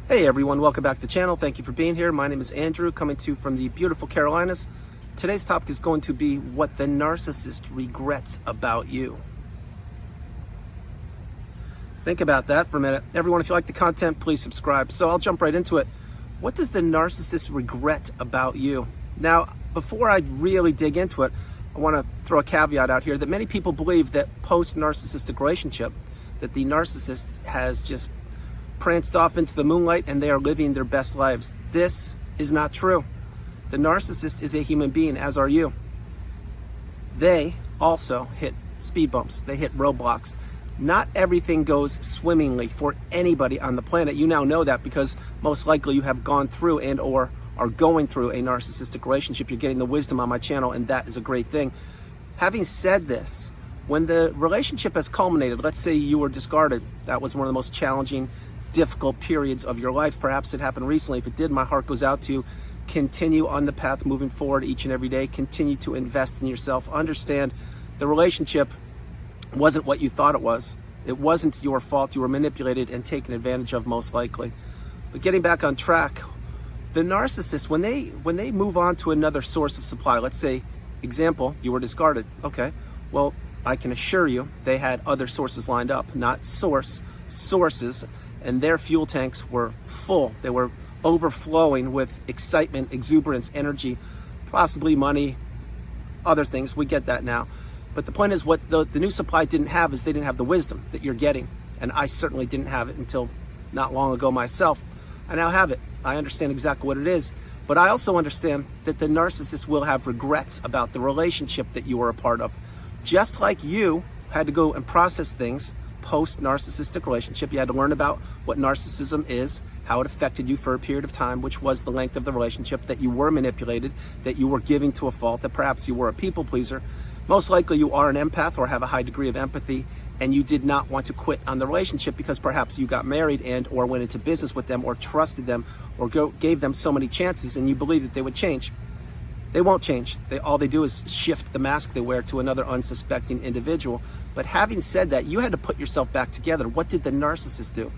Hey everyone, welcome back to the channel. Thank you for being here. My name is Andrew, coming to you from the beautiful Carolinas. Today's topic is going to be what the narcissist regrets about you. Think about that for a minute. Everyone, if you like the content, please subscribe. So I'll jump right into it. What does the narcissist regret about you? Now, before I really dig into it, I want to throw a caveat out here that many people believe that post-narcissistic relationship, that the narcissist has just pranced off into the moonlight and they are living their best lives. This is not true. The narcissist is a human being, as are you. They also hit speed bumps. They hit roadblocks. Not everything goes swimmingly for anybody on the planet. You now know that because most likely you have gone through and or are going through a narcissistic relationship. You're getting the wisdom on my channel, and that is a great thing. Having said this, when the relationship has culminated, let's say you were discarded, that was one of the most challenging, difficult periods of your life. Perhaps it happened recently. If it did, my heart goes out to you. Continue on the path moving forward each and every day. Continue to invest in yourself. Understand the relationship wasn't what you thought it was. It wasn't your fault. You were manipulated and taken advantage of, most likely. But getting back on track, the narcissist, when they move on to another source of supply, let's say, example, you were discarded. Okay, well, I can assure you they had other sources lined up, not sources, and their fuel tanks were full. They were overflowing with excitement, exuberance, energy, possibly money, other things. We get that now. But the point is, what the new supply didn't have is they didn't have the wisdom that you're getting. And I certainly didn't have it until not long ago myself. I now have it. I understand exactly what it is. But I also understand that the narcissist will have regrets about the relationship that you were a part of. Just like you had to go and process things post-narcissistic relationship. You had to learn about what narcissism is, how it affected you for a period of time, which was the length of the relationship, that you were manipulated, that you were giving to a fault, that perhaps you were a people pleaser. Most likely you are an empath or have a high degree of empathy, and you did not want to quit on the relationship because perhaps you got married and or went into business with them or trusted them or gave them so many chances and you believed that they would change. They won't change. All they do is shift the mask they wear to another unsuspecting individual. But having said that, you had to put yourself back together. What did the narcissist do?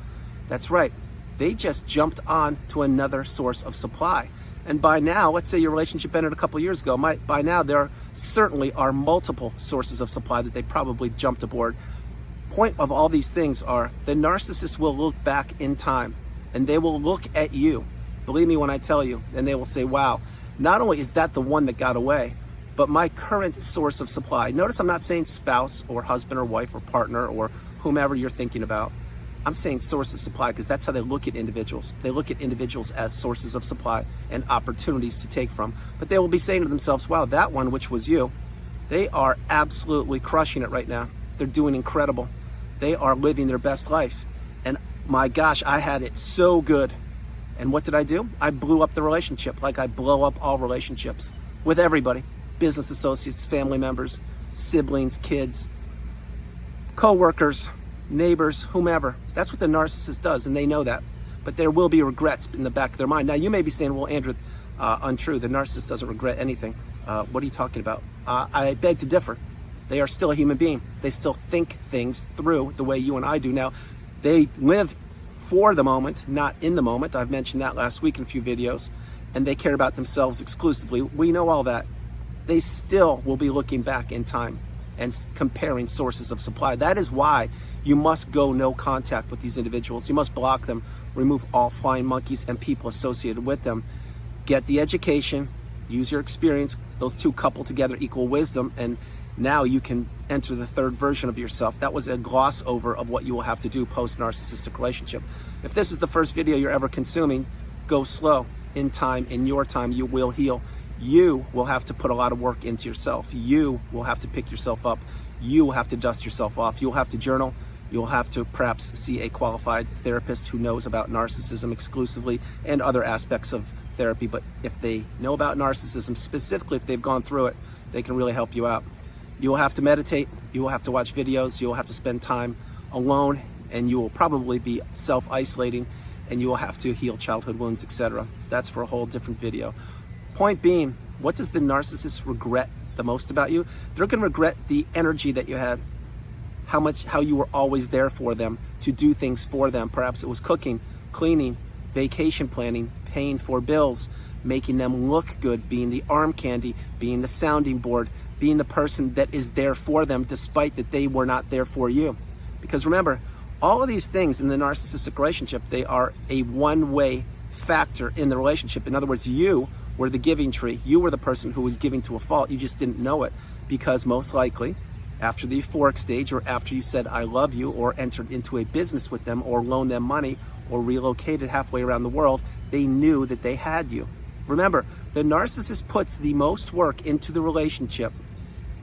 That's right. They just jumped on to another source of supply. And by now, let's say your relationship ended a couple years ago, by now there certainly are multiple sources of supply that they probably jumped aboard. Point of all these things are the narcissist will look back in time and they will look at you. Believe me when I tell you, and they will say, wow, not only is that the one that got away, but my current source of supply. Notice I'm not saying spouse or husband or wife or partner or whomever you're thinking about. I'm saying source of supply because that's how they look at individuals. They look at individuals as sources of supply and opportunities to take from. But they will be saying to themselves, wow, that one, which was you, they are absolutely crushing it right now. They're doing incredible. They are living their best life. And my gosh, I had it so good. And what did I do? I blew up the relationship like I blow up all relationships with everybody. Business associates, family members, siblings, kids, co-workers, neighbors, whomever. That's what the narcissist does, and they know that. But there will be regrets in the back of their mind. Now, you may be saying, well, Andrew, untrue. The narcissist doesn't regret anything. What are you talking about? I beg to differ. They are still a human being. They still think things through the way you and I do. Now, they live for the moment, not in the moment. I've mentioned that last week in a few videos. And they care about themselves exclusively. We know all that. They still will be looking back in time and comparing sources of supply. That is why you must go no contact with these individuals. You must block them, remove all flying monkeys and people associated with them. Get the education, use your experience. Those two couple together equal wisdom, and now you can enter the third version of yourself. That was a gloss over of what you will have to do post-narcissistic relationship. If this is the first video you're ever consuming, go slow. In time, in your time, you will heal. You will have to put a lot of work into yourself. You will have to pick yourself up. You will have to dust yourself off. You'll have to journal. You'll have to perhaps see a qualified therapist who knows about narcissism exclusively and other aspects of therapy. But if they know about narcissism, specifically if they've gone through it, they can really help you out. You will have to meditate. You will have to watch videos. You will have to spend time alone, and you will probably be self-isolating, and you will have to heal childhood wounds, etc. That's for a whole different video. Point being, what does the narcissist regret the most about you? They're going to regret the energy that you had, how you were always there for them, to do things for them. Perhaps it was cooking, cleaning, vacation planning, paying for bills, making them look good, being the arm candy, being the sounding board, being the person that is there for them despite that they were not there for you. Because remember, all of these things in the narcissistic relationship, they are a one-way factor in the relationship. In other words, you were the giving tree. You were the person who was giving to a fault. You just didn't know it, because most likely after the euphoric stage, or after you said I love you, or entered into a business with them, or loaned them money, or relocated halfway around the world, they knew that they had you. Remember, the narcissist puts the most work into the relationship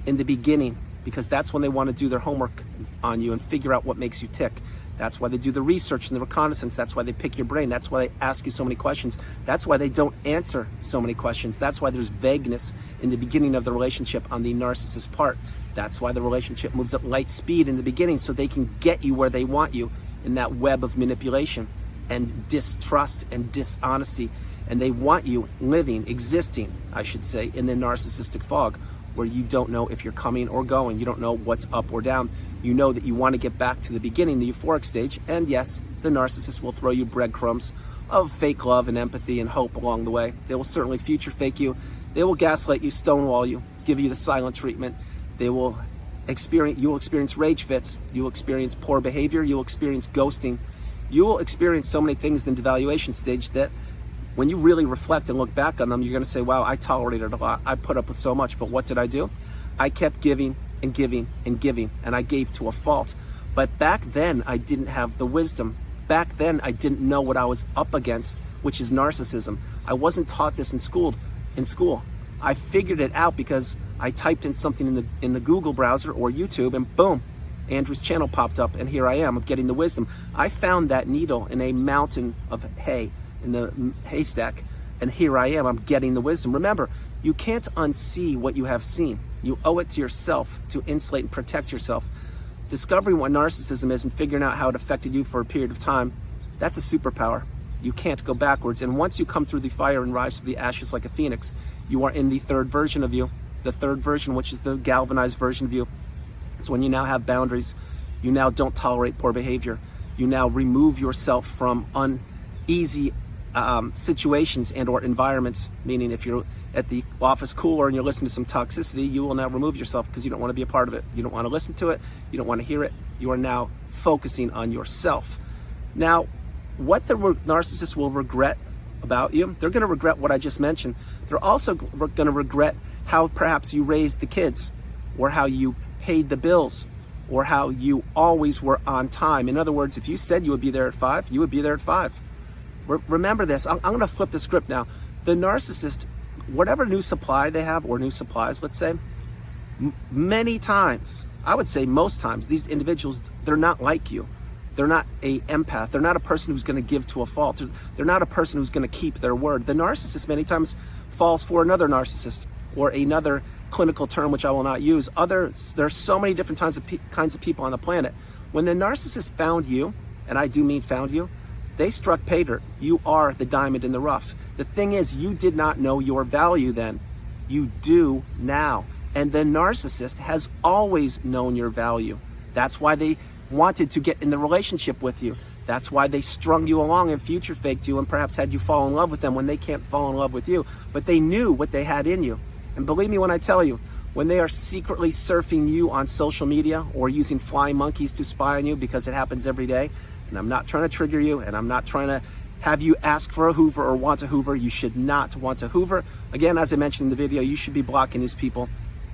in the beginning, because that's when they want to do their homework on you and figure out what makes you tick. That's why they do the research and the reconnaissance. That's why they pick your brain. That's why they ask you so many questions. That's why they don't answer so many questions. That's why there's vagueness in the beginning of the relationship on the narcissist part. That's why the relationship moves at light speed in the beginning, so they can get you where they want you in that web of manipulation and distrust and dishonesty. And they want you living, existing, I should say, in the narcissistic fog, where you don't know if you're coming or going. You don't know what's up or down. You know that you want to get back to the beginning, the euphoric stage, and yes, the narcissist will throw you breadcrumbs of fake love and empathy and hope along the way. They will certainly future fake you. They will gaslight you, stonewall you, give you the silent treatment. You will experience rage fits. You will experience poor behavior. You will experience ghosting. You will experience so many things in the devaluation stage that when you really reflect and look back on them, you're going to say, wow, I tolerated a lot. I put up with so much, but what did I do? I kept giving and giving and giving, and I gave to a fault. But back then, I didn't have the wisdom. Back then, I didn't know what I was up against, which is narcissism. I wasn't taught this in school. I figured it out because I typed in something in the Google browser or YouTube, and boom, Andrew's channel popped up, and here I am. I'm getting the wisdom. I found that needle in a mountain of hay, in the haystack, and here I am. I'm getting the wisdom. Remember, you can't unsee what you have seen. You owe it to yourself to insulate and protect yourself. Discovering what narcissism is and figuring out how it affected you for a period of time, that's a superpower. You can't go backwards. And once you come through the fire and rise through the ashes like a phoenix, you are in the third version of you. The third version, which is the galvanized version of you. It's when you now have boundaries. You now don't tolerate poor behavior. You now remove yourself from uneasy situations and or environments, meaning if you're at the office cooler and you're listening to some toxicity, you will now remove yourself because you don't want to be a part of it. You don't want to listen to it. You don't want to hear it. You are now focusing on yourself. Now, what the narcissist will regret about you, they're going to regret what I just mentioned. They're also going to regret how perhaps you raised the kids, or how you paid the bills, or how you always were on time. In other words, if you said you would be there at 5, you would be there at 5. Remember this. I'm going to flip the script now. The narcissist, whatever new supply they have, or new supplies, let's say, many times, I would say most times, these individuals, they're not like you. They're not an empath. They're not a person who's going to give to a fault. They're not a person who's going to keep their word. The narcissist many times falls for another narcissist, or another clinical term which I will not use. There's so many different kinds of people on the planet. When the narcissist found you, and I do mean found you, they struck pay dirt. You are the diamond in the rough. The thing is, you did not know your value then. You do now. And the narcissist has always known your value. That's why they wanted to get in the relationship with you. That's why they strung you along and future faked you and perhaps had you fall in love with them when they can't fall in love with you. But they knew what they had in you. And believe me when I tell you, when they are secretly surfing you on social media or using flying monkeys to spy on you, because it happens every day, and I'm not trying to trigger you, and I'm not trying to have you ask for a Hoover or want a Hoover. You should not want a Hoover. Again, as I mentioned in the video, you should be blocking these people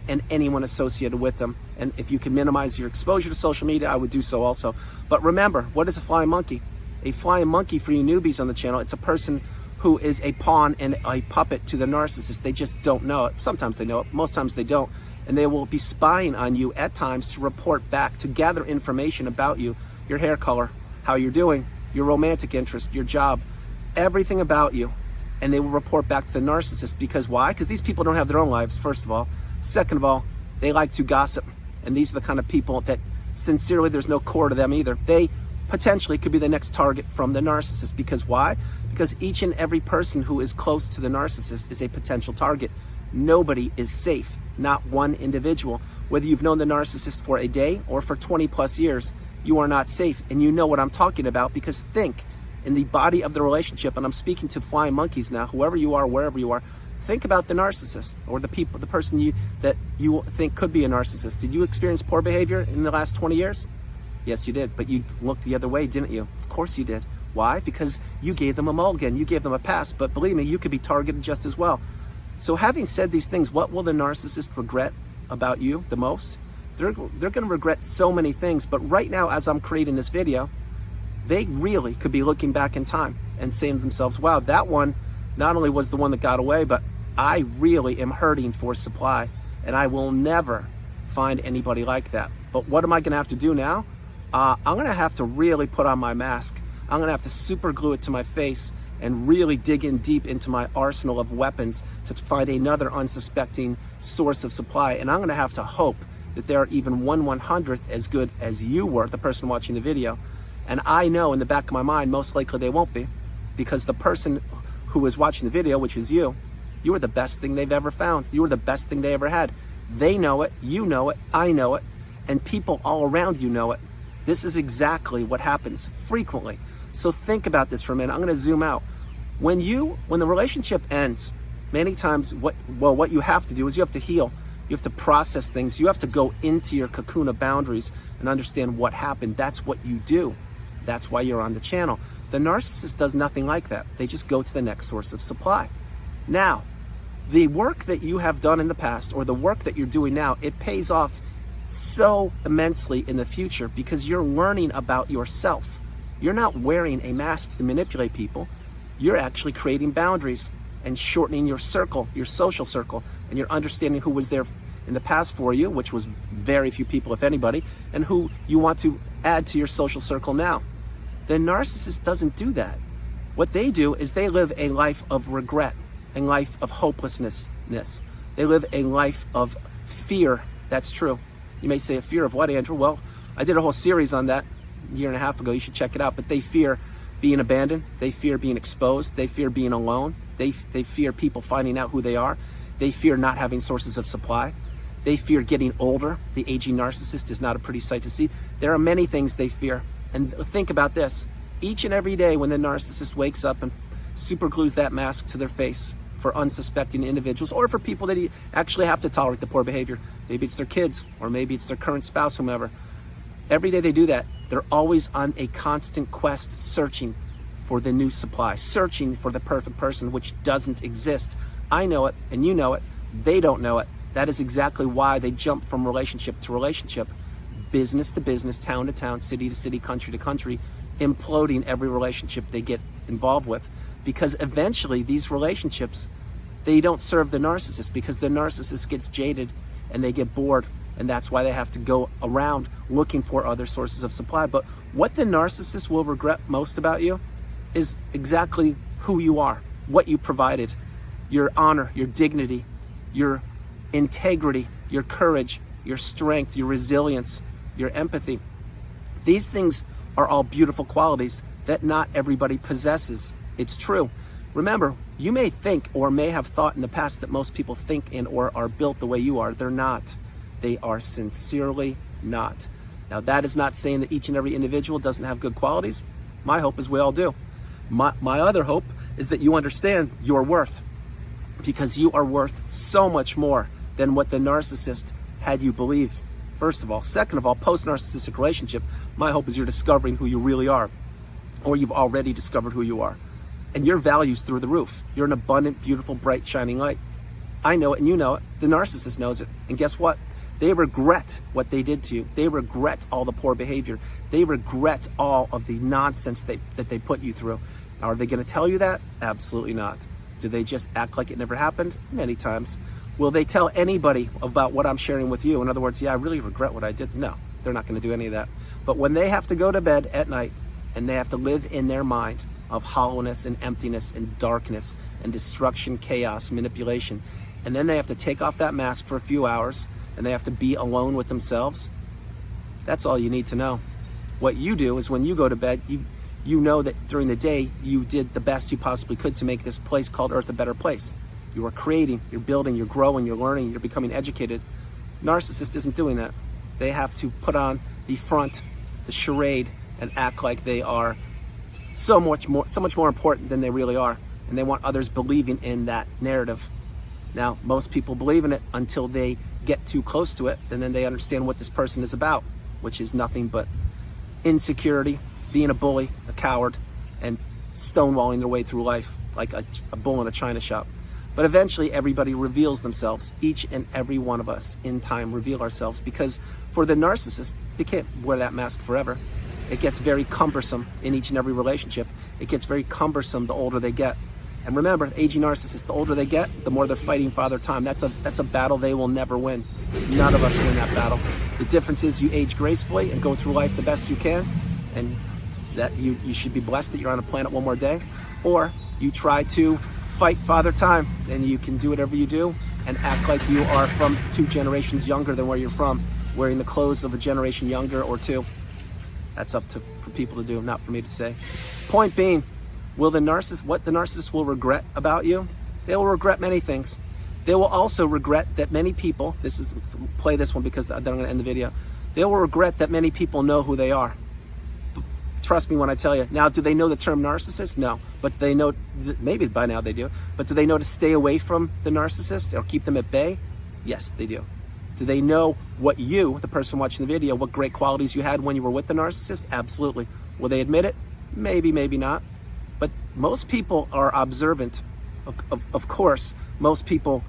and anyone associated with them. And if you can minimize your exposure to social media, I would do so also. But remember, what is a flying monkey? A flying monkey, for you newbies on the channel, it's a person who is a pawn and a puppet to the narcissist. They just don't know it. Sometimes they know it, most times they don't. And they will be spying on you at times to report back, to gather information about you, your hair color, how you're doing, your romantic interest, your job, everything about you. And they will report back to the narcissist. Because why? Because these people don't have their own lives, first of all. Second of all, they like to gossip. And these are the kind of people that sincerely, there's no core to them either. They potentially could be the next target from the narcissist. Because why? Because each and every person who is close to the narcissist is a potential target. Nobody is safe, not one individual. Whether you've known the narcissist for a day or for 20 plus years, you are not safe. And you know what I'm talking about, because think, in the body of the relationship, and I'm speaking to flying monkeys now, whoever you are, wherever you are, think about the narcissist or the person that you think could be a narcissist. Did you experience poor behavior in the last 20 years? Yes, you did, but you looked the other way, didn't you? Of course you did. Why? Because you gave them a mulligan, you gave them a pass, but believe me, you could be targeted just as well. So having said these things, what will the narcissist regret about you the most? They're going to regret so many things, but right now, as I'm creating this video, they really could be looking back in time and saying to themselves, wow, that one not only was the one that got away, but I really am hurting for supply, and I will never find anybody like that. But what am I going to have to do now? I'm going to have to really put on my mask. I'm going to have to super glue it to my face and really dig in deep into my arsenal of weapons to find another unsuspecting source of supply. And I'm going to have to hope that they're even 1/100th as good as you were, the person watching the video. And I know in the back of my mind, most likely they won't be, because the person who was watching the video, which is you were the best thing they've ever found. You were the best thing they ever had. They know it, you know it, I know it, and people all around you know it. This is exactly what happens frequently. So think about this for a minute. I'm going to zoom out. When the relationship ends, many times what you have to do is you have to heal. You have to process things. You have to go into your cocoon of boundaries and understand what happened. That's what you do. That's why you're on the channel. The narcissist does nothing like that. They just go to the next source of supply. Now, the work that you have done in the past, or the work that you're doing now, it pays off so immensely in the future because you're learning about yourself. You're not wearing a mask to manipulate people. You're actually creating boundaries and shortening your circle, your social circle, and you're understanding who was there in the past for you, which was very few people, if anybody, and who you want to add to your social circle now. The narcissist doesn't do that. What they do is they live a life of regret, a life of hopelessness. They live a life of fear. That's true. You may say, a fear of what, Andrew? Well, I did a whole series on that a year and a half ago. You should check it out. But they fear being abandoned. They fear being exposed. They fear being alone. They fear people finding out who they are. They fear not having sources of supply. They fear getting older. The aging narcissist is not a pretty sight to see. There are many things they fear. And think about this. Each and every day when the narcissist wakes up and super glues that mask to their face for unsuspecting individuals, or for people that actually have to tolerate the poor behavior. Maybe it's their kids, or maybe it's their current spouse, whomever. Every day they do that, they're always on a constant quest, searching for the new supply, searching for the perfect person, which doesn't exist. I know it, and you know it. They don't know it. That is exactly why they jump from relationship to relationship, business to business, town to town, city to city, country to country, imploding every relationship they get involved with. Because eventually these relationships, they don't serve the narcissist, because the narcissist gets jaded and they get bored, and that's why they have to go around looking for other sources of supply. But what the narcissist will regret most about you is exactly who you are, what you provided, your honor, your dignity, your integrity, your courage, your strength, your resilience, your empathy. These things are all beautiful qualities that not everybody possesses. It's true. Remember, you may think or may have thought in the past that most people think and or are built the way you are. They're not. They are sincerely not. Now, that is not saying that each and every individual doesn't have good qualities. My hope is we all do. My other hope is that you understand your worth, because you are worth so much more than what the narcissist had you believe, first of all. Second of all, post-narcissistic relationship, my hope is you're discovering who you really are, or you've already discovered who you are. And your value's through the roof. You're an abundant, beautiful, bright, shining light. I know it and you know it. The narcissist knows it. And guess what? They regret what they did to you. They regret all the poor behavior. They regret all of the nonsense that they put you through. Now, are they going to tell you that? Absolutely not. Do they just act like it never happened? Many times. Will they tell anybody about what I'm sharing with you? In other words, yeah, I really regret what I did. No, they're not going to do any of that. But when they have to go to bed at night and they have to live in their mind of hollowness and emptiness and darkness and destruction, chaos, manipulation, and then they have to take off that mask for a few hours and they have to be alone with themselves, that's all you need to know. What you do is when you go to bed, you know that during the day you did the best you possibly could to make this place called Earth a better place. You are creating, you're building, you're growing, you're learning, you're becoming educated. Narcissist isn't doing that. They have to put on the front, the charade, and act like they are so much more important than they really are. And they want others believing in that narrative. Now, most people believe in it until they get too close to it, and then they understand what this person is about, which is nothing but insecurity, being a bully, a coward, and stonewalling their way through life like a bull in a china shop. But eventually everybody reveals themselves. Each and every one of us in time reveal ourselves, because for the narcissist, they can't wear that mask forever. It gets very cumbersome in each and every relationship. It gets very cumbersome the older they get. And remember, aging narcissists, the older they get, the more they're fighting Father Time. That's a battle they will never win. None of us win that battle. The difference is you age gracefully and go through life the best you can, and that you should be blessed that you're on a planet one more day, or you try to fight Father Time, and you can do whatever you do and act like you are from 2 generations younger than where you're from, wearing the clothes of a generation younger or 2. That's up for people to do, not for me to say. Point being, what the narcissist will regret about you? They will regret many things. They will also regret that many people, play this one because then I'm going to end the video. They will regret that many people know who they are. Trust me when I tell you. Now, do they know the term narcissist? No. But they know, maybe by now they do, but do they know to stay away from the narcissist or keep them at bay? Yes, they do. Do they know what you, the person watching the video, what great qualities you had when you were with the narcissist? Absolutely. Will they admit it? Maybe, maybe not. But most people are observant. Of course, most people,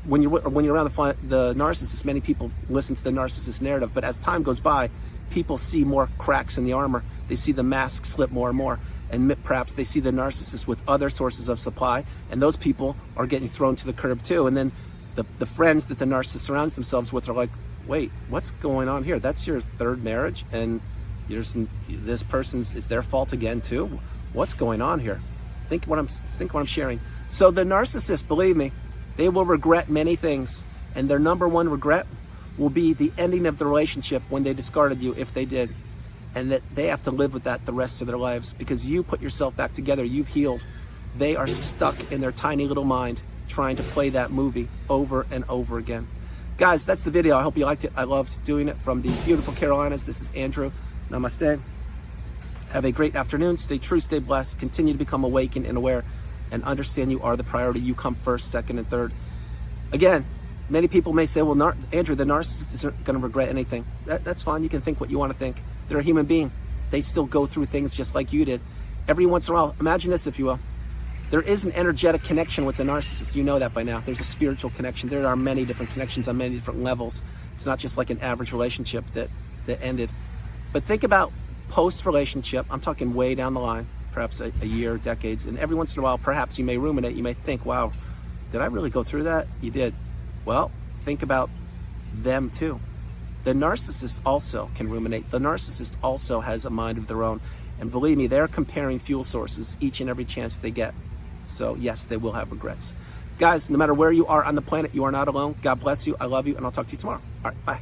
when you're around the narcissist, many people listen to the narcissist narrative. But as time goes by, people see more cracks in the armor. They see the mask slip more and more. And perhaps they see the narcissist with other sources of supply. And those people are getting thrown to the curb too. And then the friends that the narcissist surrounds themselves with are like, wait, what's going on here? That's your 3rd marriage, and this person's, it's their fault again too? What's going on here? Think what I'm sharing. So the narcissist, believe me, they will regret many things, and their number one regret will be the ending of the relationship when they discarded you, if they did, and that they have to live with that the rest of their lives, because you put yourself back together, you've healed. They are stuck in their tiny little mind trying to play that movie over and over again. Guys, that's the video. I hope you liked it. I loved doing it from the beautiful Carolinas. This is Andrew. Namaste. Have a great afternoon. Stay true, stay blessed. Continue to become awakened and aware, and understand you are the priority. You come first, second, and third. Again, many people may say, well, Andrew, the narcissist isn't going to regret anything. That's fine. You can think what you want to think. They're a human being. They still go through things just like you did. Every once in a while, imagine this, if you will. There is an energetic connection with the narcissist. You know that by now. There's a spiritual connection. There are many different connections on many different levels. It's not just like an average relationship that ended. But think about post-relationship. I'm talking way down the line, perhaps a year, decades. And every once in a while, perhaps you may ruminate. You may think, wow, did I really go through that? You did. Well, think about them too. The narcissist also can ruminate. The narcissist also has a mind of their own. And believe me, they're comparing fuel sources each and every chance they get. So yes, they will have regrets. Guys, no matter where you are on the planet, you are not alone. God bless you. I love you, and I'll talk to you tomorrow. All right, bye.